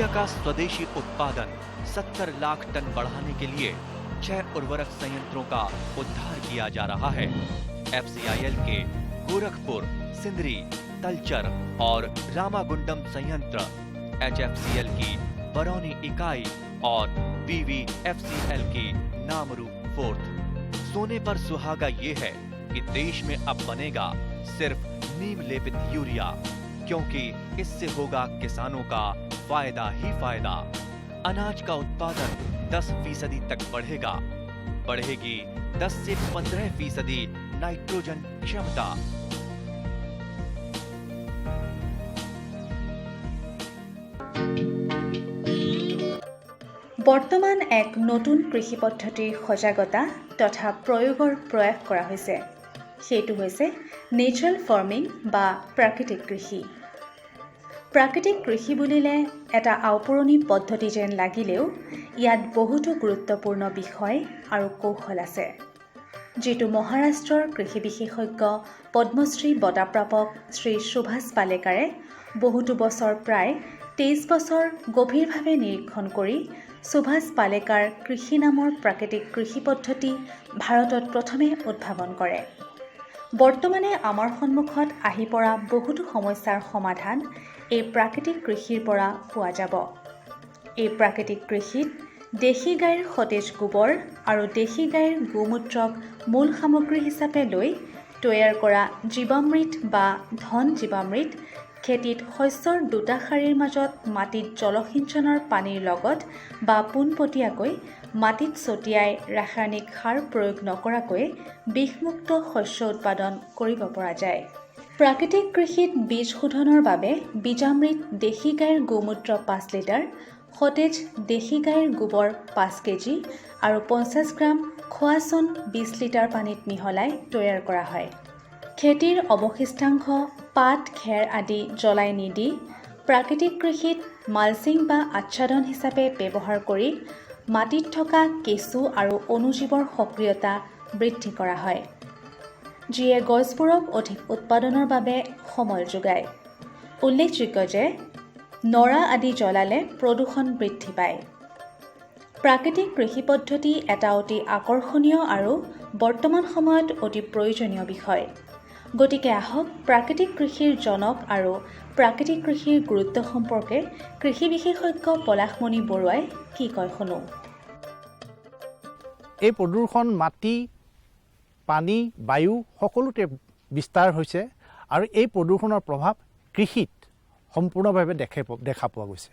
का स्वदेशी उत्पादन 70 लाख टन बढ़ाने के लिए 6 उर्वरक संयंत्रों का उद्धार किया जा रहा है। FCIL के गोरखपुर, सिंदरी, तलचर और रामागुंडम संयंत्र, HFCL की बरौनी इकाई और BVFCL की नामरू फोर्थ। सोने पर सुहागा ये है कि देश में अब बनेगा सिर्फ नीम लेपित यूरिया, क्योंकि इससे होगा किसानों का फायदा ही फायदा। अनाज का उत्पादन 10% तक बढ़ेगा। बढ़ेगी 10 से 15% नाइट्रोजन क्षमता। বৰ্তমান এক নতুন কৃষি পদ্ধতিৰ সজাগতা তথা প্ৰয়োগৰ প্ৰয়াস কৰা হৈছে। সেইটো হৈছে নেচাৰেল ফাৰ্মিং বা প্ৰাকৃতিক কৃষি। প্ৰাকৃতিক কৃষি বুলিলে এটা আওপুৰণি পদ্ধতি যেন লাগিলেও ইয়াত বহুতো গুৰুত্বপূৰ্ণ বিষয় আৰু কৌশল আছে, যিটো মহাৰাষ্ট্ৰৰ কৃষি বিশেষজ্ঞ পদ্মশ্ৰী বঁটাপ্ৰাপক শ্ৰী সুভাষ পালেকাৰে বহুতো বছৰ প্ৰায় 23 বছৰ গভীৰভাৱে নিৰীক্ষণ কৰি সুভাষ পালেকাৰ কৃষি নামৰ প্ৰাকৃতিক কৃষি পদ্ধতি ভাৰতত প্ৰথমে উদ্ভাৱন কৰে। বৰ্তমানে আমাৰ সন্মুখত আহি পৰা বহুতো সমস্যাৰ সমাধান এই প্ৰাকৃতিক কৃষিৰ পৰা পোৱা যাব। এই প্ৰাকৃতিক কৃষিত দেশী গাইৰ সতেজ গোবৰ আৰু দেশী গাইৰ গোমূত্ৰক মূল সামগ্ৰী হিচাপে লৈ তৈয়াৰ কৰা জীৱামৃত বা ধন জীৱামৃত খেতিত শস্যৰ দুটা শাৰীৰ মাজত মাটিত জলসিঞ্চনৰ পানীৰ লগত বা পোনপটীয়াকৈ মাটিত ছটিয়াই ৰাসায়নিক সাৰ প্ৰয়োগ নকৰাকৈ বিষমুক্ত শস্য উৎপাদন কৰিব পৰা যায়। প্ৰাকৃতিক কৃষিত বীজ শোধনৰ বাবে বীজামৃত দেশী গাইৰ গোমূত্ৰ 5 লিটাৰ, সতেজ দেশী গাইৰ গোবৰ 5 কেজি আৰু 50 গ্ৰাম খোৱা চূণ 20 লিটাৰ পানীত মিহলাই তৈয়াৰ কৰা হয়। খেতিৰ অৱশিষ্টাংশ পাত, খেৰ আদি জ্বলাই নিদি প্ৰাকৃতিক কৃষিত মালচিং বা আচ্ছাদন হিচাপে ব্যৱহাৰ কৰি মাটিত থকা কেঁচু আৰু অণুজীৱৰ সক্ৰিয়তা বৃদ্ধি কৰা হয়, যিয়ে গছবোৰক অধিক উৎপাদনৰ বাবে সমল যোগায়। উল্লেখযোগ্য যে নৰা আদি জ্বলালে প্ৰদূষণ বৃদ্ধি পায়। প্ৰাকৃতিক কৃষি পদ্ধতি এটা অতি আকৰ্ষণীয় আৰু বৰ্তমান সময়ত অতি প্ৰয়োজনীয় বিষয়। গতিকে আহক প্ৰাকৃতিক কৃষিৰ জনক আৰু প্ৰাকৃতিক কৃষিৰ গুৰুত্ব সম্পৰ্কে কৃষি বিশেষজ্ঞ পলাশমণি বৰুৱাই কি কয় শুনো। এই প্ৰদূষণ মাটি, পানী, বায়ু সকলোতে বিস্তাৰ হৈছে আৰু এই প্ৰদূষণৰ প্ৰভাৱ কৃষিত সম্পূৰ্ণভাৱে দেখা পোৱা গৈছে।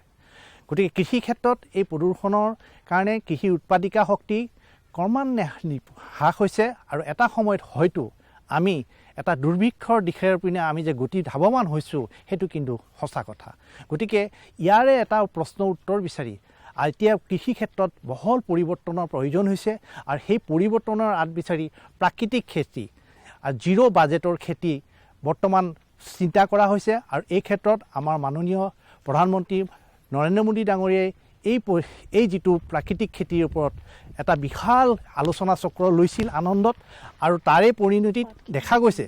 গতিকে কৃষি ক্ষেত্ৰত এই প্ৰদূষণৰ কাৰণে কৃষি উৎপাদিকা শক্তি ক্ৰমান্বয়ে হ্ৰাস হৈছে আৰু এটা সময়ত হয়তো আমি এটা দুৰ্ভিক্ষৰ দিশৰ পিনে আমি যে গতি ধাৱমান হৈছোঁ সেইটো কিন্তু সঁচা কথা। গতিকে ইয়াৰে এটা প্ৰশ্ন উত্তৰ বিচাৰি এতিয়া কৃষি ক্ষেত্ৰত বহল পৰিৱৰ্তনৰ প্ৰয়োজন হৈছে আৰু সেই পৰিৱৰ্তনৰ আঁত বিচাৰি প্ৰাকৃতিক খেতি আৰু জিৰ' বাজেটৰ খেতি বৰ্তমান চিন্তা কৰা হৈছে আৰু এই ক্ষেত্ৰত আমাৰ মাননীয় প্ৰধানমন্ত্ৰী নৰেন্দ্ৰ মোদী ডাঙৰীয়াই এই যিটো প্ৰাকৃতিক খেতিৰ ওপৰত এটা বিশাল আলোচনা চক্ৰ লৈছিল আনন্দত, আৰু তাৰে পৰিণতিত দেখা গৈছে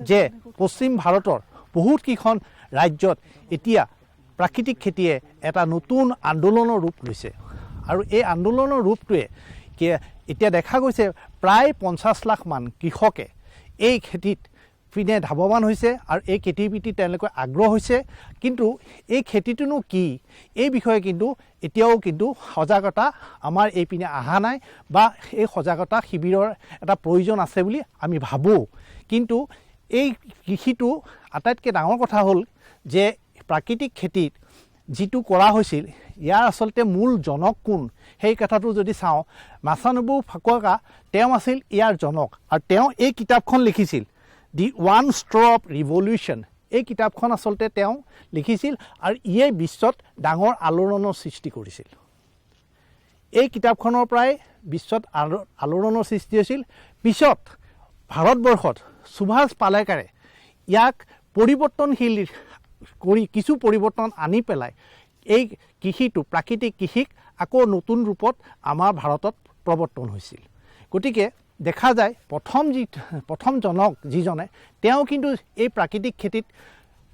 যে পশ্চিম ভাৰতৰ বহুতকেইখন ৰাজ্যত এতিয়া প্ৰাকৃতিক খেতিয়ে এটা নতুন আন্দোলনৰ ৰূপ লৈছে আৰু এই আন্দোলনৰ ৰূপটোৱে এতিয়া দেখা গৈছে প্ৰায় 50 লাখ মান কৃষকে এই খেতিত পিনে ধাৱমান হৈছে আৰু এই খেতিৰ প্ৰতি তেওঁলোকে আগ্ৰহ হৈছে। কিন্তু এই খেতিটোনো কি এই বিষয়ে কিন্তু এতিয়াও কিন্তু সজাগতা আমাৰ এই পিনে অহা নাই বা এই সজাগতা শিবিৰৰ এটা প্ৰয়োজন আছে বুলি আমি ভাবোঁ। কিন্তু এই কৃষিটো আটাইতকৈ ডাঙৰ কথা হ'ল যে প্ৰাকৃতিক খেতিত যিটো কৰা হৈছিল ইয়াৰ আচলতে মূল জনক কোন সেই কথাটো যদি চাওঁ, মাছানুবু ফাকুৱা তেওঁ আছিল ইয়াৰ জনক আৰু তেওঁ এই কিতাপখন লিখিছিল দি ওৱান ষ্ট্ৰপ ৰিভলিউশ্যন। এই কিতাপখন আচলতে তেওঁ লিখিছিল আৰু ইয়ে বিশ্বত ডাঙৰ আলোড়নৰ সৃষ্টি কৰিছিল। এই কিতাপখনৰ পৰাই বিশ্বত আলোড়নৰ সৃষ্টি হৈছিল। পিছত ভাৰতবৰ্ষত সুভাষ পালেকাৰে ইয়াক পৰিৱৰ্তনশীল কৰি কিছু পৰিৱৰ্তন আনি পেলাই এই কৃষিটো প্ৰাকৃতিক কৃষিক আকৌ নতুন ৰূপত আমাৰ ভাৰতত প্ৰৱৰ্তন হৈছিল। গতিকে দেখা যায় প্ৰথম জনক যিজনে তেওঁ কিন্তু এই প্ৰাকৃতিক খেতিত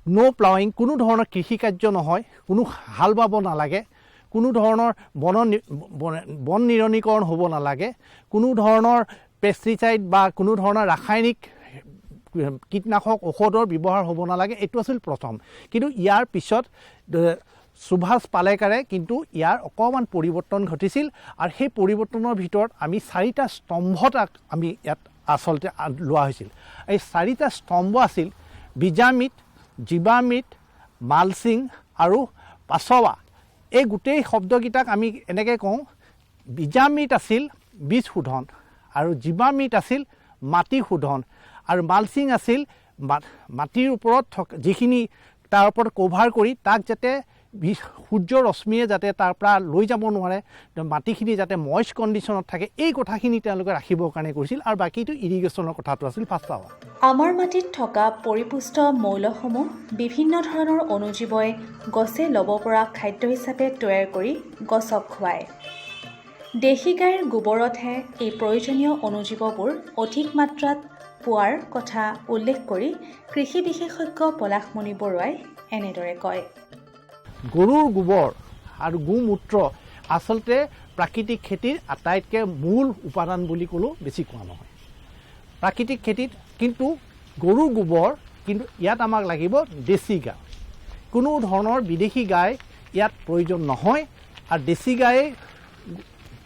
ন' প্লাৱিং কোনো ধৰণৰ কৃষি কাৰ্য নহয়, কোনো হাল বাব নালাগে, কোনো ধৰণৰ বন নিৰণীকৰণ হ'ব নালাগে, কোনো ধৰণৰ পেষ্টিচাইড বা কোনো ধৰণৰ ৰাসায়নিক কীটনাশক ঔষধৰ ব্যৱহাৰ হ'ব নালাগে, এইটো আছিল প্ৰথম। কিন্তু ইয়াৰ পিছত সুভাষ পালেকাৰে কিন্তু ইয়াৰ অকণমান পৰিৱৰ্তন ঘটিছিল আৰু সেই পৰিৱৰ্তনৰ ভিতৰত আমি 4টা স্তম্ভতাক আমি ইয়াত আচলতে লোৱা হৈছিল। এই 4টা স্তম্ভ আছিল বীজামৃত, জীৱামৃত, মালচিং আৰু পাছৱা। এই গোটেই শব্দকেইটাক আমি এনেকৈ কওঁ, বীজামৃত আছিল বীজ শোধন, আৰু জীৱামৃত আছিল মাটি শোধন, আৰু মালচিং আছিল মাটিৰ ওপৰত থকা যিখিনি তাৰ ওপৰত কভাৰ কৰি তাক যাতে সূৰ্যৰ ৰশ্মিয়ে যাতে তাৰ পৰা লৈ যাব নোৱাৰে, মাটিখিনি যাতে মইষ্ট কণ্ডিশ্যনত থাকে, এই কথাখিনি তেওঁলোকে ৰাখিবৰ কাৰণে কৰিছিল। আৰু বাকীটো ইৰিগেশ্যনৰ কথাটো আছিল পাছৱা। আমাৰ মাটিত থকা পৰিপুষ্ট মৌলসমূহ বিভিন্ন ধৰণৰ অণুজীৱই গছে ল'ব পৰা খাদ্য হিচাপে তৈয়াৰ কৰি গছক খুৱায়। দেশী গাইৰ গোবৰতহে এই প্ৰয়োজনীয় অণুজীৱবোৰ অধিক মাত্ৰাত পোৱাৰ কথা উল্লেখ কৰি কৃষি বিশেষজ্ঞ পলাশমণি বৰুৱাই এনেদৰে কয়। গৰুৰ গোবৰ আৰু গোমূত্ৰ আচলতে প্ৰাকৃতিক খেতিৰ আটাইতকৈ মূল উপাদান বুলি ক'লেও বেছি কোৱা নহয়। প্ৰাকৃতিক খেতিত কিন্তু গৰুৰ গোবৰ, কিন্তু ইয়াত আমাক লাগিব দেশী গাই। কোনো ধৰণৰ বিদেশী গাই ইয়াত প্ৰয়োজন নহয়। আৰু দেশী গাই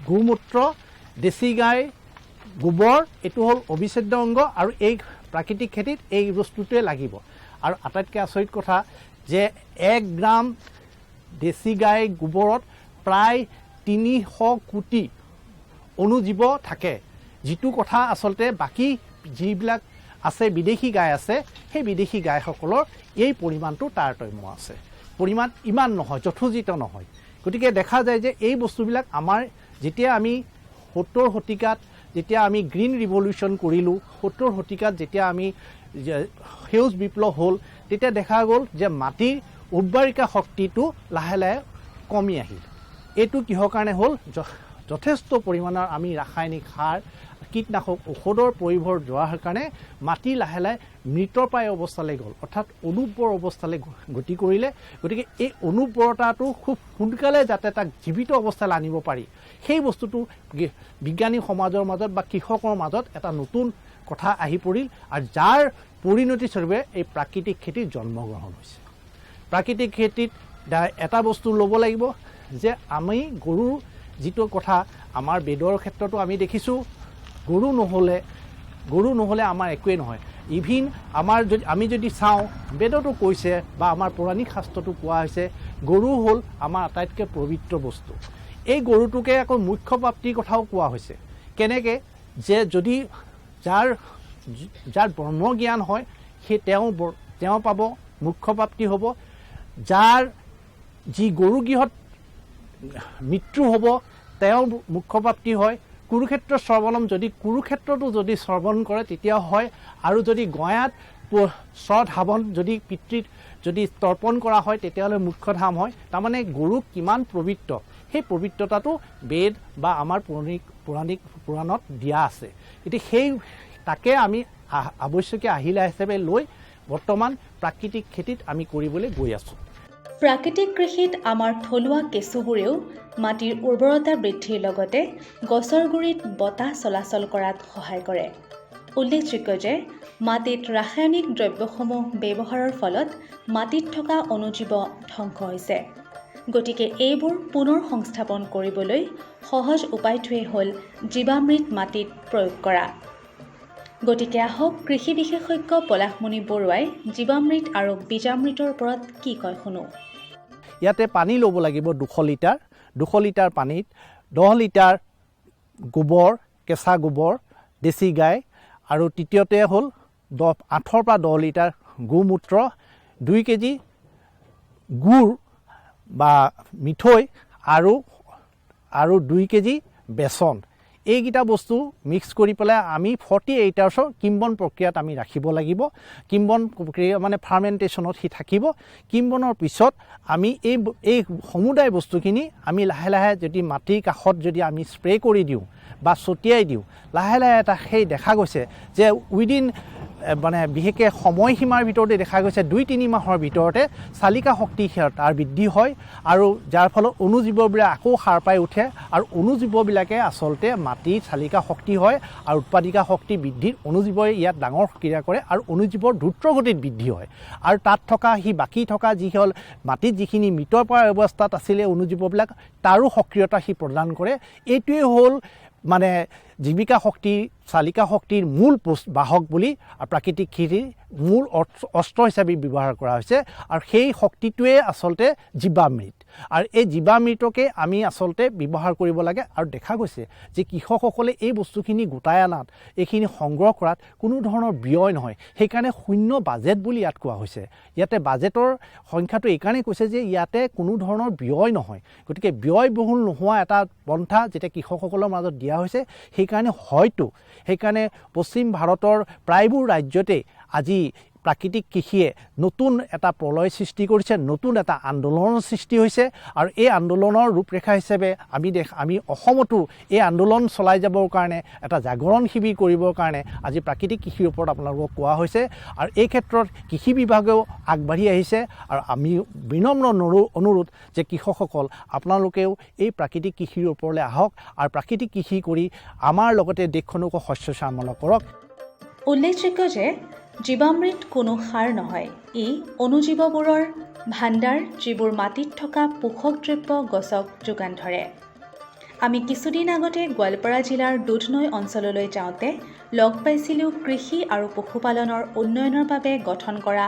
গোমূত্ৰ, দেশী গাই গোবৰ, এইটো হ'ল অবিচ্ছেদ্য অংগ, আৰু এই প্ৰাকৃতিক খেতিত এই বস্তুটোৱে লাগিব। আৰু আটাইতকৈ আচৰিত কথা যে 1 গ্ৰাম দেশী গাই গোবৰত প্ৰায় 300 কোটি অণুজীৱ থাকে, যিটো কথা আচলতে বাকী যিবিলাক আছে বিদেশী গাই আছে, সেই বিদেশী গাইসকলৰ এই পৰিমাণটো তাৰতম্য আছে, পৰিমাণ ইমান নহয়, যথোচিত নহয়। গতিকে দেখা যায় যে এই বস্তুবিলাক আমাৰ যেতিয়া আমি 70 শতিকাত যেতিয়া আমি গ্ৰীণ ৰিভলিউশ্যন কৰিলোঁ, 70 শতিকাত যেতিয়া আমি সেউজ বিপ্লৱ হ'ল, তেতিয়া দেখা গ'ল যে মাটিৰ উৰ্বৰিকা শক্তিটো লাহে লাহে কমি আহিল। এইটো কিহৰ কাৰণে হ'ল? যথেষ্ট পৰিমাণৰ আমি ৰাসায়নিক সাৰ, কীটনাশক ঔষধৰ প্ৰয়োভৰ যোৱাৰ কাৰণে মাটি লাহে লাহে মৃতপ্ৰায় অৱস্থালৈ গ'ল, অৰ্থাৎ অনুৰ্বৰ অৱস্থালৈ গতি কৰিলে। গতিকে এই অনুৰ্বৰতাটো খুব সোনকালে যাতে তাক জীৱিত অৱস্থালৈ আনিব পাৰি, সেই বস্তুটো বিজ্ঞানী সমাজৰ মাজত বা কৃষকৰ মাজত এটা নতুন কথা আহি পৰিল, আৰু যাৰ পৰিণতিস্বৰূপে এই প্ৰাকৃতিক খেতিৰ জন্মগ্ৰহণ হৈছে। প্ৰাকৃতিক খেতিত এটা বস্তু ল'ব লাগিব যে আমি গৰুৰ যিটো কথা আমাৰ বেদৰ ক্ষেত্ৰতো আমি দেখিছোঁ, গৰু নহ'লে আমাৰ একোৱেই নহয়। ইভিন আমাৰ আমি যদি চাওঁ, বেদতো কৈছে বা আমাৰ পৌৰাণিক শাস্ত্ৰতো কোৱা হৈছে, গৰু হ'ল আমাৰ আটাইতকৈ পবিত্ৰ বস্তু। এই গৰুটোকে আকৌ মুখ্য প্ৰাপ্তিৰ কথাও কোৱা হৈছে। কেনেকৈ? যে যদি যাৰ ব্ৰহ্মজ্ঞান হয়, সেই তেওঁ পাব, মুখ্য প্ৰাপ্তি হ'ব। যাৰ যি গৰু গৃহত মৃত্যু হ'ব, তেওঁ মুখ্য প্ৰাপ্তি হয়। কুৰুক্ষেত্ৰ শ্ৰৱণম, যদি কুৰুক্ষেত্ৰতো যদি শ্ৰৱণ কৰে তেতিয়া হয়। আৰু যদি গয়াত শ্ৰদ্ধাৱন যদি পিতৃত যদি তৰ্পণ কৰা হয়, তেতিয়াহ'লে মুখ্যধাম হয়। তাৰমানে গৰু কিমান পবিত্ৰ, সেই পবিত্ৰতাটো বেদ বা আমাৰ পৌৰাণিক পুৰাণত দিয়া আছে। গতিকে তাকে আমি আৱশ্যকীয় আহিলা হিচাপে লৈ বৰ্তমান প্ৰাকৃতিক খেতিত আমি কৰিবলৈ গৈ আছোঁ। প্ৰাকৃতিক কৃষিত আমাৰ থলুৱা কেঁচুবোৰেও মাটিৰ উৰ্বৰতা বৃদ্ধিৰ লগতে গছৰ গুৰিত বতাহ চলাচল কৰাত সহায় কৰে। উল্লেখযোগ্য যে মাটিত ৰাসায়নিক দ্ৰব্যসমূহ ব্যৱহাৰৰ ফলত মাটিত থকা অণুজীৱ ধ্বংস হৈছে। গতিকে এইবোৰ পুনৰ সংস্থাপন কৰিবলৈ সহজ উপায়টোৱেই হ'ল জীৱামৃত মাটিত প্ৰয়োগ কৰা। গতিকে আহক কৃষি বিশেষজ্ঞ পলাশমণি বৰুৱাই জীৱামৃত আৰু বীজামৃতৰ ওপৰত কি কয় শুনো। ইয়াতে পানী ল'ব লাগিব 200 লিটাৰ। 200 লিটাৰ পানীত 10 লিটাৰ গোবৰ, কেঁচা গোবৰ, দেশী গাই, আৰু তৃতীয়তে হ'ল 8 পৰা 10 লিটাৰ গোমূত্ৰ, 2 কেজি গুড় বা মিঠৈ, আৰু 2 কেজি বেচন। এইকেইটা বস্তু মিক্স কৰি পেলাই আমি 48 আৱাৰ্ছৰ কিম্বন প্ৰক্ৰিয়াত আমি ৰাখিব লাগিব। কিম্বন প্ৰক্ৰিয়া মানে ফাৰ্মেণ্টেশ্যনত সি থাকিব। কিম্বনৰ পিছত আমি এই সমুদায় বস্তুখিনি আমি লাহে লাহে যদি মাটিৰ কাষত যদি আমি স্প্ৰে কৰি দিওঁ বা ছটিয়াই দিওঁ, লাহে লাহে এটা সেই দেখা গৈছে যে উইদিন মানে বিশেষকৈ সময়সীমাৰ ভিতৰতে দেখা গৈছে 2-3 মাহৰ ভিতৰতে চালিকা শক্তি তাৰ বৃদ্ধি হয় আৰু যাৰ ফলত অণুজীৱবিলাক আকৌ সাৰ পাই উঠে আৰু অণুজীৱবিলাকে আচলতে মাটিৰ চালিকা শক্তি হয় আৰু উৎপাদিকা শক্তি বৃদ্ধিত অণুজীৱই ইয়াত ডাঙৰ ক্ৰিয়া কৰে আৰু অণুজীৱৰ দ্ৰুতগতিত বৃদ্ধি হয় আৰু তাত থকা বাকী থকা যি হ'ল মাটিত যিখিনি মৃতপ্ৰায় অৱস্থাত আছিলে অণুজীৱবিলাক তাৰো সক্ৰিয়তা প্ৰদান কৰে এইটোৱে হ'ল মানে জীৱিকা শক্তি চালিকা শক্তিৰ মূল বাহক বুলি প্ৰাকৃতিক কৃষিৰ মূল অস্ত্ৰ হিচাপে ব্যৱহাৰ কৰা হৈছে আৰু সেই শক্তিটোৱে আচলতে জীৱামৃত আৰু এই জীৱামৃতকে আমি আচলতে ব্যৱহাৰ কৰিব লাগে আৰু দেখা গৈছে যে কৃষকসকলে এই বস্তুখিনি গোটাই আনাত এইখিনি সংগ্ৰহ কৰাত কোনো ধৰণৰ ব্যয় নহয় সেইকাৰণে শূন্য বাজেট বুলি ইয়াত কোৱা হৈছে ইয়াতে বাজেটৰ সংখ্যাটো এইকাৰণে কৈছে যে ইয়াতে কোনো ধৰণৰ ব্যয় নহয় গতিকে ব্যয়বহুল নোহোৱা এটা পন্থা যেতিয়া কৃষকসকলৰ মাজত দিয়া হৈছে সেইকাৰণে পশ্চিম ভাৰতৰ প্ৰায়বোৰ ৰাজ্যতে আজি প্ৰাকৃতিক কৃষিয়ে নতুন এটা প্ৰলয় সৃষ্টি কৰিছে নতুন এটা আন্দোলনৰ সৃষ্টি হৈছে আৰু এই আন্দোলনৰ ৰূপৰেখা হিচাপে আমি অসমতো এই আন্দোলন চলাই যাবৰ কাৰণে এটা জাগৰণ শিবিৰ কৰিবৰ কাৰণে আজি প্ৰাকৃতিক কৃষিৰ ওপৰত আপোনালোকক কোৱা হৈছে আৰু এই ক্ষেত্ৰত কৃষি বিভাগেও আগবাঢ়ি আহিছে আৰু আমি বিনম্ৰ অনুৰোধ যে কৃষকসকল আপোনালোকেও এই প্ৰাকৃতিক কৃষিৰ ওপৰলৈ আহক আৰু প্ৰাকৃতিক কৃষি কৰি আমাৰ লগতে দেশখনকো শস্য শ্যামল কৰক। উল্লেখযোগ্য যে জীৱামৃত কোনো সাৰ নহয় ই অণুজীৱবোৰৰ ভাণ্ডাৰ যিবোৰ মাটিত থকা পোষক দ্ৰব্য গছক যোগান ধৰে। আমি কিছুদিন আগতে গোৱালপাৰা জিলাৰ দুধনৈ অঞ্চললৈ যাওঁতে লগ পাইছিলোঁ কৃষি আৰু পশুপালনৰ উন্নয়নৰ বাবে গঠন কৰা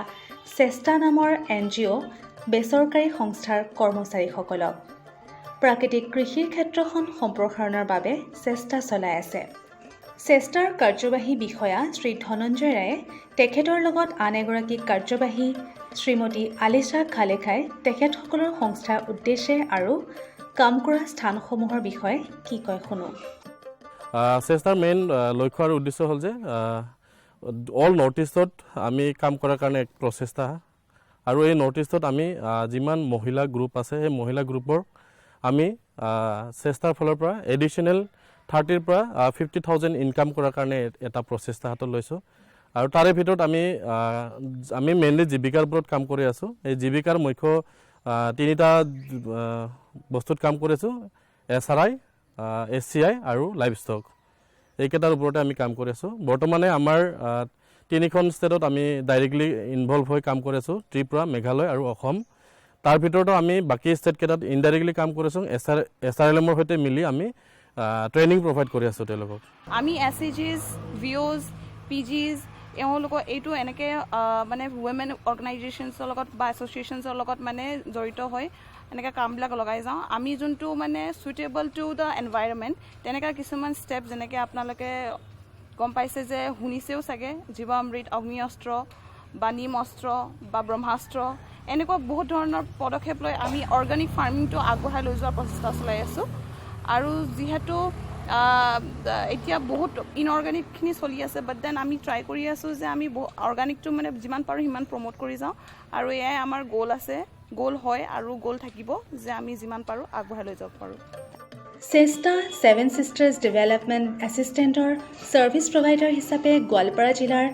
চেষ্টা নামৰ NGO বেচৰকাৰী সংস্থাৰ কৰ্মচাৰীসকলক। প্ৰাকৃতিক কৃষিৰ ক্ষেত্ৰখন সম্প্ৰসাৰণৰ বাবে চেষ্টা চলাই আছে। চেষ্টাৰ কাৰ্যবাহী বিষয়া শ্ৰী ধনঞ্জয় ৰায়ে তেখেতৰ লগত আন এগৰাকী কাৰ্যবাহী শ্ৰীমতী আলিছা খালেখাই তেখেতসকলৰ সংস্থাৰ উদ্দেশ্যে আৰু কাম কৰা স্থানসমূহৰ বিষয়ে কি কয় শুনো। চেষ্টাৰ মেইন লক্ষ্য আৰু উদ্দেশ্য হ'ল যে অল নৰ্থ ইষ্টত আমি কাম কৰাৰ কাৰণে এক প্ৰচেষ্টা আৰু এই নৰ্থ ইষ্টত আমি যিমান মহিলা গ্ৰুপ আছে সেই মহিলা গ্ৰুপৰ আমি চেষ্টাৰ ফালৰ পৰা এডিশ্যনেল 30ৰ পৰা 50,000 ইনকাম কৰাৰ কাৰণে এটা প্ৰচেষ্টা হাতত লৈছোঁ আৰু তাৰে ভিতৰত আমি মেইনলি জীৱিকাৰ ওপৰত কাম কৰি আছোঁ। এই জীৱিকাৰ মুখ্য 3টা বস্তুত কাম কৰি আছোঁ SRI, SCI আৰু লাইভ ষ্টক এইকেইটাৰ ওপৰতে আমি কাম কৰি আছোঁ। বৰ্তমানে আমাৰ 3খন ষ্টেটত আমি ডাইৰেক্টলি ইনভলভ হৈ কাম কৰি আছোঁ ত্ৰিপুৰা, মেঘালয় আৰু অসম। তাৰ ভিতৰতো আমি বাকী ষ্টেটকেইটাত ইনডাইৰেক্টলি কাম কৰি আছোঁ SRLMৰ সৈতে মিলি আমি ট্ৰেইনিং প্ৰভাইড কৰি আছোঁ তেওঁলোকক। আমি SAGs, VOs, PGs এওঁলোকৰ এইটো এনেকৈ মানে ৱমেন অৰ্গেনাইজেশ্যনছৰ লগত বা এছ'চিয়েশ্যনছৰ লগত মানে জড়িত হৈ এনেকৈ কামবিলাক লগাই যাওঁ। আমি যোনটো মানে চুইটেবল টু দ্য এনভাইৰনমেণ্ট তেনেকুৱা কিছুমান ষ্টেপ যেনেকৈ আপোনালোকে গম পাইছে যে শুনিছেও চাগে জীৱামৃত, অগ্নি অস্ত্ৰ বা নিম অস্ত্ৰ বা ব্ৰহ্মাস্ত্ৰ এনেকুৱা বহুত ধৰণৰ পদক্ষেপ লৈ আমি অৰ্গেনিক ফাৰ্মিংটো আগবঢ়াই লৈ যোৱাৰ প্ৰচেষ্টা চলাই আছোঁ। আৰু যিহেতু এতিয়া বহুত ইনঅৰ্গেনিকখিনি চলি আছে বাট দেন আমি ট্ৰাই কৰি আছোঁ যে আমি অৰ্গেনিকটো মানে যিমান পাৰোঁ সিমান প্ৰমোট কৰি যাওঁ আৰু এয়াই আমাৰ গ'ল হয় আৰু গ'ল থাকিব যে আমি যিমান পাৰোঁ আগবঢ়াই লৈ যাব পাৰোঁ। চেষ্টা 7 ছিষ্টাৰ্ছ ডেভেলপমেণ্ট এছিষ্টেণ্টৰ ছাৰ্ভিচ প্ৰভাইডাৰ হিচাপে গোৱালপাৰা জিলাৰ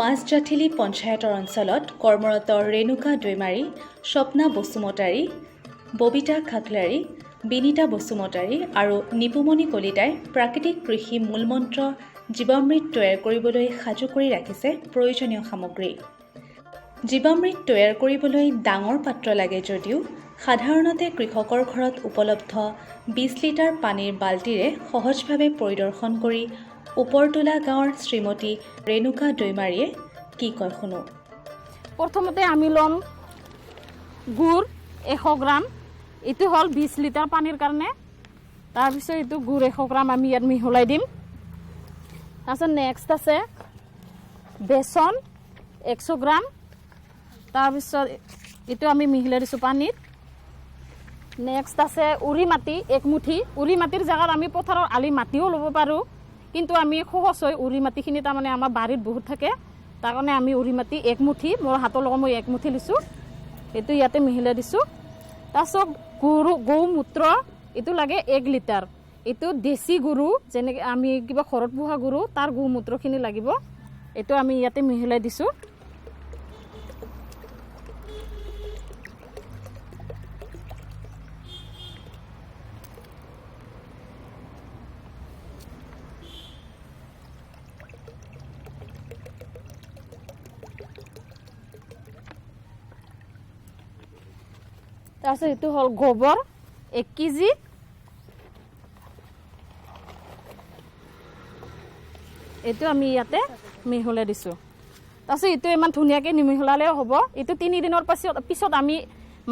মাছজাঠিলি পঞ্চায়তৰ অঞ্চলত কৰ্মৰত ৰেণুকা দৈমাৰী, স্বপ্না বসুমতাৰী, ববিতা খাকলাৰী, বিনীতা বসুমতাৰী আৰু নিপুমণি কলিতাই প্ৰাকৃতিক কৃষি মূলমন্ত্ৰ জীৱামৃত তৈয়াৰ কৰিবলৈ সাজু কৰি ৰাখিছে প্ৰয়োজনীয় সামগ্ৰী। জীৱামৃত তৈয়াৰ কৰিবলৈ ডাঙৰ পাত্ৰ লাগে যদিও সাধাৰণতে কৃষকৰ ঘৰত উপলব্ধ 20 লিটাৰ পানীৰ বাল্টিৰে সহজভাৱে পৰিদৰ্শন কৰি ওপৰতোলা গাঁৱৰ শ্ৰীমতী ৰেণুকা দৈমাৰীয়ে কি কয় শুনো। প্ৰথমতে আমি ল'ম গুড় 100 গ্ৰাম, এইটো হ'ল 20 লিটাৰ পানীৰ কাৰণে। তাৰপিছত এইটো গুড় 100 গ্ৰাম আমি ইয়াত মিহলাই দিম। তাৰপিছত নেক্সট আছে বেচন 100 গ্ৰাম, তাৰপিছত এইটো আমি মিহলাই দিছোঁ পানীত। নেক্সট আছে উৰি মাটি 1 মুঠি। উৰি মাটিৰ জেগাত আমি পথাৰৰ আলি মাটিও ল'ব পাৰোঁ, কিন্তু আমি সহজ হয় উৰি মাটিখিনি তাৰমানে আমাৰ বাৰীত বহুত থাকে, তাৰ কাৰণে আমি উৰি মাটি 1 মুঠি, মোৰ হাতৰ লগত মই 1 মুঠি লৈছোঁ, এইটো ইয়াতে মিহলাই দিছোঁ। তাৰপিছত গৌমূত্ৰ এইটো লাগে 1 লিটাৰ। এইটো দেশী গৰু যেনেকৈ আমি কিবা ঘৰত পোহা গৰু তাৰ গৌমূত্ৰখিনি লাগিব। এইটো আমি ইয়াতে মিহলাই দিছোঁ। তাৰপিছত এইটো হ'ল গোবৰ 1 কেজি, এইটো আমি ইয়াতে মিহলাই দিছোঁ। তাৰপিছত এইটো ইমান ধুনীয়াকৈ নিমিহলালেও হ'ব। এইটো 3 দিনৰ পিছত আমি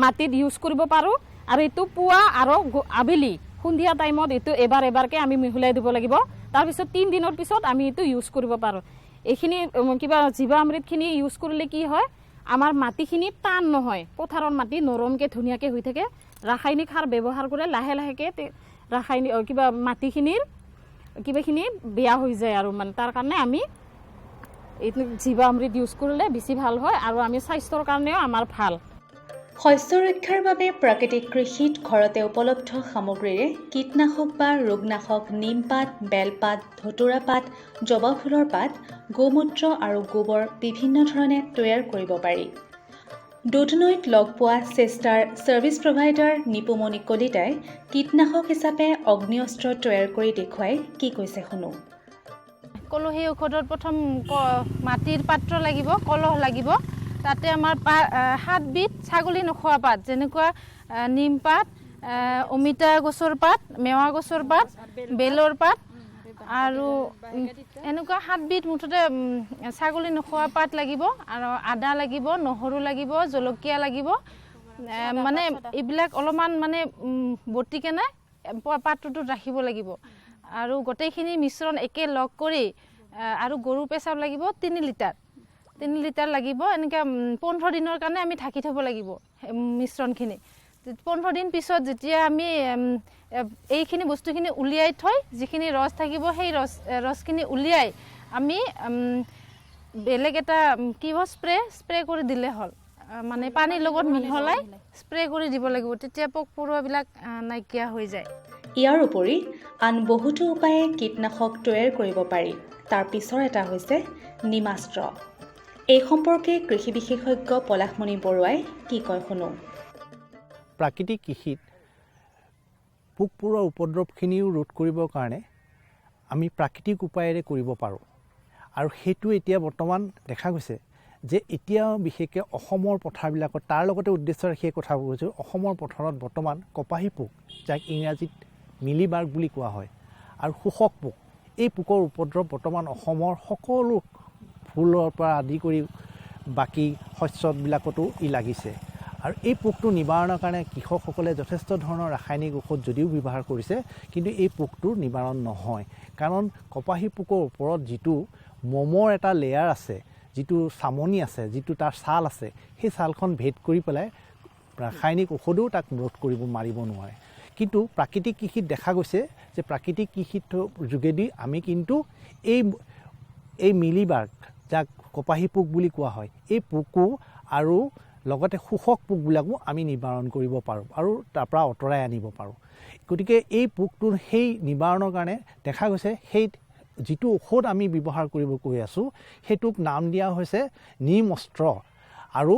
মাটিত ইউজ কৰিব পাৰোঁ। আৰু এইটো পুৱা আৰু আবেলি সন্ধিয়া টাইমত এইটো এবাৰকৈ আমি মিহলাই দিব লাগিব। তাৰপিছত 3 দিনৰ পিছত আমি এইটো ইউজ কৰিব পাৰোঁ। এইখিনি কিবা জীৱামৃতখিনি ইউজ কৰিলে কি হয়, আমাৰ মাটিখিনি টান নহয়, পথাৰৰ মাটি নৰমকৈ ধুনীয়াকৈ হৈ থাকে। ৰাসায়নিক সাৰ ব্যৱহাৰ কৰে লাহে লাহেকৈ ৰাসায়নিক কিবা মাটিখিনিৰ কিবাখিনি বেয়া হৈ যায় আৰু মানে তাৰ কাৰণে আমি এইটো জীৱামৃত ইউজ কৰিলে বেছি ভাল হয় আৰু আমি স্বাস্থ্যৰ কাৰণেও আমাৰ ভাল। শস্য ৰক্ষাৰ বাবে প্ৰাকৃতিক কৃষিত ঘৰতে উপলব্ধ সামগ্ৰীৰে কীটনাশক বা ৰোগনাশক নিমপাত, বেলপাত, ধতুৰা পাত, জবা ফুলৰ পাত, গোমূত্ৰ আৰু গোবৰ বিভিন্ন ধৰণে তৈয়াৰ কৰিব পাৰি। দুধনৈত লগ পোৱা চেষ্টাৰ ছাৰ্ভিচ প্ৰভাইডাৰ নিপুমণি কলিতাই কীটনাশক হিচাপে অগ্নিঅস্ত্ৰ তৈয়াৰ কৰি দেখুৱাই কি কৈছে শুনো। কলহী ঔষধৰ প্ৰথম মাটিৰ পাত্ৰ লাগিব, কলহ লাগিব। তাতে আমাৰ 7 বিধ ছাগলী নোখোৱা পাত, যেনেকুৱা নিমপাত, অমিতা গছৰ পাত, মেৱা গছৰ পাত, বেলৰ পাত আৰু এনেকুৱা 7 বিধ মুঠতে ছাগলী নোখোৱা পাত লাগিব। আৰু আদা লাগিব, নহৰু লাগিব, জলকীয়া লাগিব। মানে এইবিলাক অলপমান মানে বটি কেনে পাত্ৰটোত ৰাখিব লাগিব। আৰু গোটেইখিনি মিশ্ৰণ একে লগ কৰি আৰু গৰু পেচাব লাগিব 3 লিটাৰ লাগিব। এনেকৈ 15 দিনৰ কাৰণে আমি ঢাকি থ'ব লাগিব মিশ্ৰণখিনি। 15 দিন পিছত যেতিয়া আমি এইখিনি বস্তুখিনি উলিয়াই থৈ যিখিনি ৰস থাকিব সেই ৰসখিনি উলিয়াই আমি বেলেগ এটা কিবা স্প্ৰে কৰি দিলে হ'ল। মানে পানীৰ লগত মিহলাই স্প্ৰে কৰি দিব লাগিব, তেতিয়া পোক পৰুৱাবিলাক নাইকিয়া হৈ যায়। ইয়াৰ উপৰি আন বহুতো উপায়ে কীটনাশক তৈয়াৰ কৰিব পাৰি। তাৰ পিছৰ এটা হৈছে নিমাস্ত্ৰ। এই সম্পৰ্কে কৃষি বিশেষজ্ঞ পলাশমণি বৰুৱাই কি কয় শুনো। প্ৰাকৃতিক কৃষিত পোক পৰুৱাৰ উপদ্ৰৱখিনিও ৰোধ কৰিবৰ কাৰণে আমি প্ৰাকৃতিক উপায়েৰে কৰিব পাৰোঁ। আৰু সেইটো এতিয়া বৰ্তমান দেখা গৈছে যে এতিয়াও বিশেষকৈ অসমৰ পথাৰবিলাকত, তাৰ লগতে উদ্দেশ্য ৰাখি এই কথাবোৰ কৈছোঁ, অসমৰ পথাৰত বৰ্তমান কপাহী পোক, যাক ইংৰাজীত মিলিবাৰ্গ বুলি কোৱা হয়, আৰু শোষক পোক, এই পোকৰ উপদ্ৰৱ বৰ্তমান অসমৰ সকলো ফুলৰ পৰা আদি কৰি বাকী শস্যবিলাকতো লাগিছে। আৰু এই পোকটো নিবাৰণৰ কাৰণে কৃষকসকলে যথেষ্ট ধৰণৰ ৰাসায়নিক ঔষধ যদিও ব্যৱহাৰ কৰিছে, কিন্তু এই পোকটোৰ নিবাৰণ নহয়। কাৰণ কপাহী পোকৰ ওপৰত যিটো মমৰ এটা লেয়াৰ আছে, যিটো চামনি আছে, যিটো তাৰ ছাল আছে, সেই ছালখন ভেদ কৰি পেলাই ৰাসায়নিক ঔষধেও তাক ৰোধ মাৰিব নোৱাৰে। কিন্তু প্ৰাকৃতিক কৃষিত দেখা গৈছে যে প্ৰাকৃতিক কৃষিৰ যোগেদি আমি কিন্তু এই মিলিবাৰ্গ, যাক কপাহী পোক বুলি কোৱা হয়, এই পোকো আৰু লগতে শোষক পোকবিলাকো আমি নিবাৰণ কৰিব পাৰোঁ আৰু তাৰ পৰা আঁতৰাই আনিব পাৰোঁ। গতিকে এই পোকটোৰ সেই নিবাৰণৰ কাৰণে দেখা গৈছে সেই যিটো ঔষধ আমি ব্যৱহাৰ কৰিব কৈ আছোঁ, সেইটোক নাম দিয়া হৈছে নিম অস্ত্ৰ, আৰু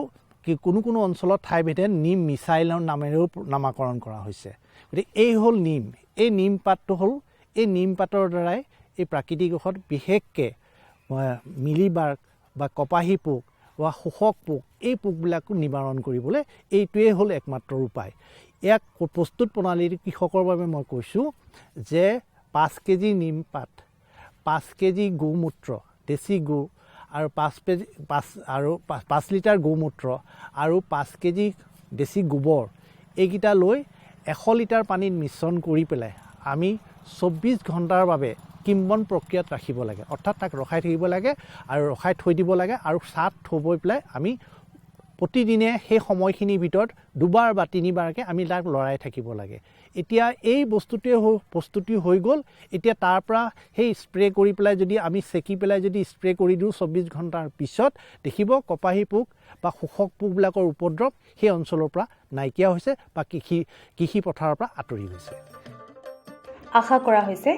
কোনো অঞ্চলত ঠাইভেদে নিম মিছাইলৰ নামেৰেও নামাকৰণ কৰা হৈছে। গতিকে এই হ'ল নিম। এই নিম পাতটো হ'ল, এই নিম পাতৰ দ্বাৰাই এই প্ৰাকৃতিক ঔষধ বিশেষকৈ মিলিবাৰ্গ বা কপাহী পোক বা শোষক পোক, এই পোকবিলাকো নিবাৰণ কৰিবলৈ এইটোৱেই হ'ল একমাত্ৰ উপায়। ইয়াক প্ৰস্তুত প্ৰণালীৰ কৃষকৰ বাবে মই কৈছোঁ যে 5 কেজি নিমপাত, 5 কেজি গৌমূত্ৰ, দেশী গু, আৰু 5 লিটাৰ গৌমূত্ৰ আৰু 5 কেজি দেশী গোবৰ, এইকেইটা লৈ 100 লিটাৰ পানীত মিশ্ৰণ কৰি পেলাই আমি 24 ঘণ্টাৰ বাবে কিম্বন প্ৰক্ৰিয়াত ৰাখিব লাগে। অৰ্থাৎ তাক ৰখাই থাকিব লাগে আৰু ৰখাই থৈ দিব লাগে, আৰু ছাঁত থৈ পেলাই আমি প্ৰতিদিনে সেই সময়খিনিৰ ভিতৰত 2বাৰ বা 3বাৰকৈ আমি তাক লৰাই থাকিব লাগে। এতিয়া এই প্ৰস্তুতি হৈ গ'ল। এতিয়া তাৰ পৰা সেই স্প্ৰে কৰি পেলাই যদি আমি চেকি পেলাই যদি স্প্ৰে কৰি দিওঁ 24 ঘণ্টাৰ পিছত, দেখিব কপাহী পোক বা শোষক পোকবিলাকৰ উপদ্ৰৱ সেই অঞ্চলৰ পৰা নাইকিয়া হৈছে বা কৃষি পথাৰৰ পৰা আঁতৰি গৈছে। আশা কৰা হৈছে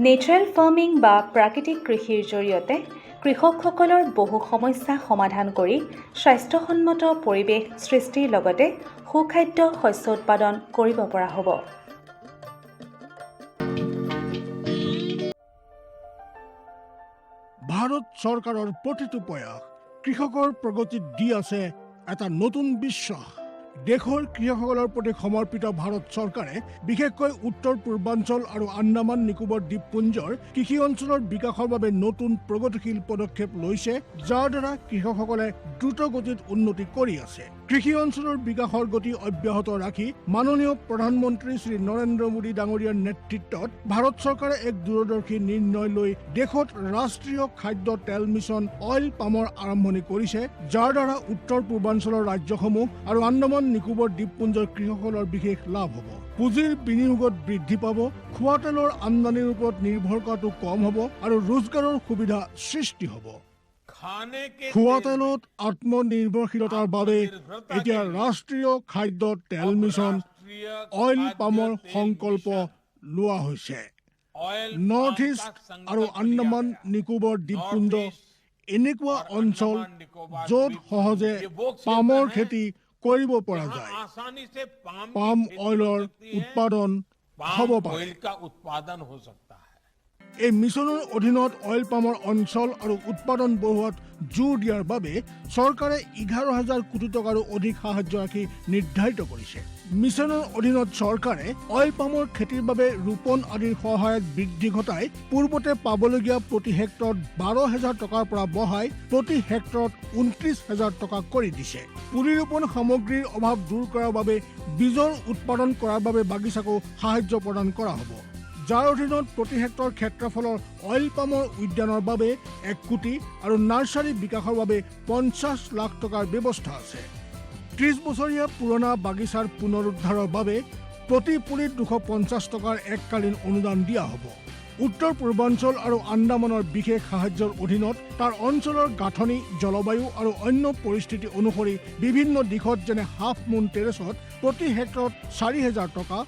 নেচাৰেল ফাৰ্মিং বা প্ৰাকৃতিক কৃষিৰ জৰিয়তে কৃষকসকলৰ বহু সমস্যা সমাধান কৰি স্বাস্থ্যসন্মত পৰিৱেশ সৃষ্টিৰ লগতে সুখাদ্য শস্য উৎপাদন কৰিব পৰা হ'ব। ভাৰত চৰকাৰৰ প্ৰতিটো প্ৰয়াস কৃষকৰ প্ৰগতিত দি আছে এটা নতুন বিশ্বাস। দেশৰ কৃষকসকলৰ প্ৰতি সমৰ্পিত ভাৰত চৰকাৰে বিশেষকৈ উত্তৰ পূৰ্বাঞ্চল আৰু আন্দামান নিকোবৰ দ্বীপপুঞ্জৰ কৃষি অঞ্চলৰ বিকাশৰ বাবে নতুন প্ৰগতিশীল পদক্ষেপ লৈছে, যাৰ দ্বাৰা কৃষকসকলে দ্ৰুত গতিত উন্নতি কৰি আছে। কৃষি অঞ্চলৰ বিকাশৰ গতি অব্যাহত ৰাখি মাননীয় প্ৰধানমন্ত্ৰী শ্ৰী নৰেন্দ্ৰ মোদী ডাঙৰীয়াৰ নেতৃত্বত ভাৰত চৰকাৰে এক দূৰদৰ্শী নিৰ্ণয় লৈ দেশত ৰাষ্ট্ৰীয় খাদ্য তেল মিছন অইল পামৰ আৰম্ভণি কৰিছে, যাৰ দ্বাৰা উত্তৰ পূৰ্বাঞ্চলৰ ৰাজ্যসমূহ আৰু আন্দামান নিকোবৰ দ্বীপপুঞ্জৰ কৃষকসকলৰ বিশেষ লাভ হ'ব। পুঁজিৰ বিনিয়োগত বৃদ্ধি পাব, খোৱা তেলৰ আমদানিৰ ওপৰত নিৰ্ভৰ কৰাটো কম হ'ব আৰু ৰোজগাৰৰ সুবিধা সৃষ্টি হ'ব। খোৱা তেলত আত্মনিৰ্ভৰশীলতাৰ বাবে এতিয়া ৰাষ্ট্ৰীয় খাদ্য তেল মিছন অইল পামৰ সংকল্প লোৱা হৈছে। নৰ্থ ইষ্ট আৰু আন্দামান নিকোবৰ দ্বীপপুঞ্জ এনেকুৱা অঞ্চল য'ত সহজে পামৰ খেতি কৰিব পৰা যায়। পাম অইলৰ উৎপাদন হ'ব পাৰে। এই মিছনৰ অধীনত অইল পামৰ অঞ্চল আৰু উৎপাদন বঢ়োৱাত জোৰ দিয়াৰ বাবে চৰকাৰে 11,000 কোটি টকাৰো অধিক সাহায্য ৰাখি নিৰ্ধাৰিত কৰিছে। মিছনৰ অধীনত চৰকাৰে অইল পামৰ খেতিৰ বাবে ৰোপণ আদিৰ সহায়ত বৃদ্ধি ঘটাই পূৰ্বতে পাবলগীয়া প্ৰতি হেক্টৰত 12,000 টকাৰ পৰা বঢ়াই প্ৰতি হেক্টৰত 29,000 টকা কৰি দিছে। পুলি ৰোপণ সামগ্ৰীৰ অভাৱ দূৰ কৰাৰ বাবে বীজৰ উৎপাদন কৰাৰ বাবে বাগিচাকো সাহায্য প্ৰদান কৰা হ'ব, যাৰ অধীনত প্ৰতি হেক্টৰ ক্ষেত্ৰফলৰ অইল পামৰ উদ্যানৰ বাবে 1 কোটি আৰু নাৰ্চাৰী বিকাশৰ বাবে 50 লাখ টকাৰ ব্যৱস্থা আছে। 30 বছৰীয়া পুৰণা বাগিচাৰ পুনৰুদ্ধাৰৰ বাবে প্ৰতি পুলিত 250 টকাৰ এককালীন অনুদান দিয়া হ'ব। উত্তৰ পূৰ্বাঞ্চল আৰু আন্দামানৰ বিশেষ সাহায্যৰ অধীনত তাৰ অঞ্চলৰ গাঁথনি, জলবায়ু আৰু অন্য পৰিস্থিতি অনুসৰি বিভিন্ন দিশত যেনে হাফ মুন টেৰেছত প্ৰতি হেক্টৰত 4,000 টকা,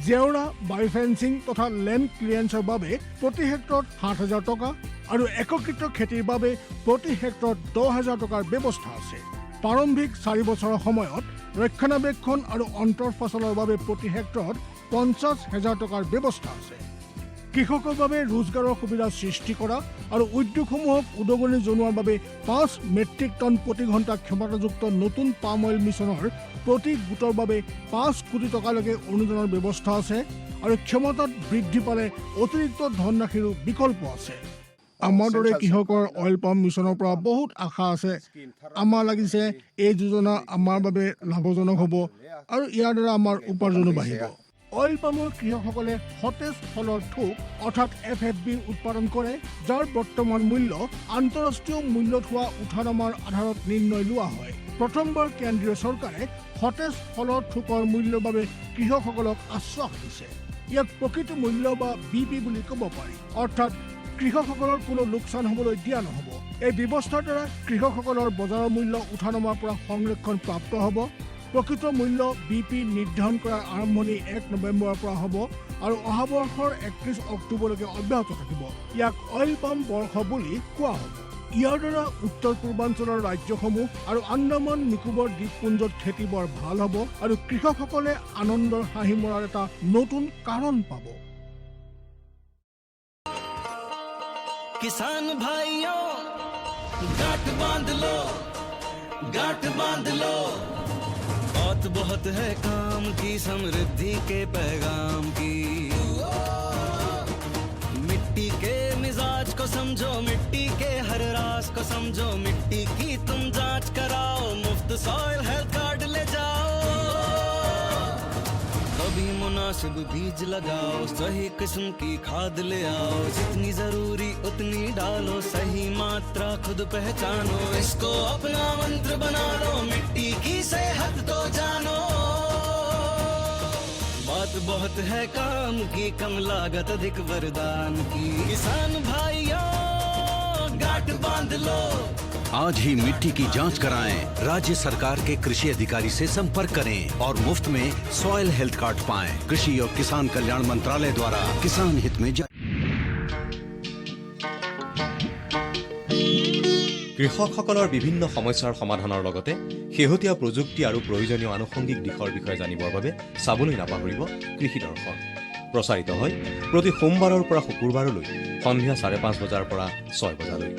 জেওৰা, বায়'ফেন্সিং তথা লেণ্ড ক্লিয়াৰেন্সৰ বাবে প্ৰতি হেক্টৰত 7,000 টকা আৰু একত্ৰিত খেতিৰ বাবে প্ৰতি হেক্টৰত 10,000 টকাৰ ব্যৱস্থা আছে। প্ৰাৰম্ভিক 4 বছৰৰ সময়ত ৰক্ষণাবেক্ষণ আৰু অন্তৰ্ফচলৰ বাবে প্ৰতি হেক্টৰত 50,000 টকাৰ ব্যৱস্থা আছে। কৃষকৰ বাবে ৰোজগাৰৰ সুবিধা সৃষ্টি কৰা আৰু উদ্যোগসমূহক উদগনি জনোৱাৰ বাবে 5 মেট্ৰিক টন প্ৰতি ঘণ্টা ক্ষমতাযুক্ত নতুন পাম অইল মিছনৰ প্ৰতি গোটৰ বাবে 5 কোটি টকালৈকে অনুদানৰ ব্যৱস্থা আছে আৰু ক্ষমতাত বৃদ্ধি পালে অতিৰিক্ত ধনৰাশিৰো বিকল্প আছে। আমাৰ দৰে কৃষকৰ অইল পাম মিছনৰ পৰা বহুত আশা আছে। আমাৰ লাগিছে এই যোজনা আমাৰ বাবে লাভজনক হ'ব আৰু ইয়াৰ দ্বাৰা আমাৰ উপাৰ্জনো বাঢ়িব। অইল পামৰ কৃষকসকলে সতেজ ফলৰ থোক অৰ্থাৎ FFB উৎপাদন কৰে, যাৰ বৰ্তমান মূল্য আন্তঃৰাষ্ট্ৰীয় মূল্যত হোৱা উঠানামাৰ আধাৰত নিৰ্ণয় লোৱা হয়। প্ৰথমবাৰ কেন্দ্ৰীয় চৰকাৰে সতেজ ফলৰ থোকৰ মূল্যৰ বাবে কৃষকসকলক আশ্বাস দিছে। ইয়াক প্ৰকৃত মূল্য বা BP বুলি ক'ব পাৰি, অৰ্থাৎ কৃষকসকলৰ কোনো লোকচান হ'বলৈ দিয়া নহ'ব। এই ব্যৱস্থাৰ দ্বাৰা কৃষকসকলৰ বজাৰৰ মূল্য উঠানমাৰ পৰা সংৰক্ষণ প্ৰাপ্ত হ'ব। প্ৰকৃত মূল্য BP নিৰ্ধাৰণ কৰাৰ আৰম্ভণি 1 নৱেম্বৰৰ পৰা হ'ব আৰু অহা বৰ্ষৰ 31 অক্টোবৰলৈকে অব্যাহত থাকিব। ইয়াক অইল পাম বৰ্ষ বুলি কোৱা হ'ব। ইয়াৰ দ্বাৰা উত্তৰ পূৰ্বাঞ্চলৰ ৰাজ্যসমূহ আৰু আন্দামান নিকোবৰ দ্বীপপুঞ্জত খেতি বৰ ভাল হ'ব আৰু কৃষকসকলে আনন্দৰ হাঁহি মৰাৰ এটা নতুন কাৰণ পাব। किसान भाइयों गांठ बांध लो, गांठ बांध लो, बहुत बहुत है काम की, समृद्धि के पैगाम की। मिट्टी के मिजाज को समझो, मिट्टी के हर राज को समझो, मिट्टी की तुम जांच कराओ, मुफ्त सॉइल हेल्थ कार्ड ले जाओ। कभी मुनासिब बीज लगाओ, सही किस्म की खाद ले आओ, जितनी जरूरी उतनी डालो, सही मात्रा खुद पहचानो, इसको अपना मंत्र बना लो, मिट्टी की सेहत तो जानो। बात बहुत है काम की, कम लागत अधिक वरदान की, किसान भाइयों गांठ बांध लो। आज ही मिट्टी की जांच कराएं, राज्य सरकार के कृषि अधिकारी से संपर्क करें और मुफ्त में सॉइल हेल्थ कार्ड पाएं। कृषि और किसान कल्याण मंत्रालय द्वारा किसान हित में কৃষকসকলৰ বিভিন্ন সমস্যাৰ সমাধানৰ লগতে শেহতীয়া প্ৰযুক্তি আৰু প্ৰয়োজনীয় আনুষংগিক দিশৰ বিষয়ে জানিবৰ বাবে চাবলৈ নাপাহৰিব কৃষি দৰ্শন। প্ৰচাৰিত হয় প্ৰতি সোমবাৰৰ পৰা শুকুৰবাৰলৈ সন্ধিয়া 5:30 বজাৰ পৰা 6 বজালৈ।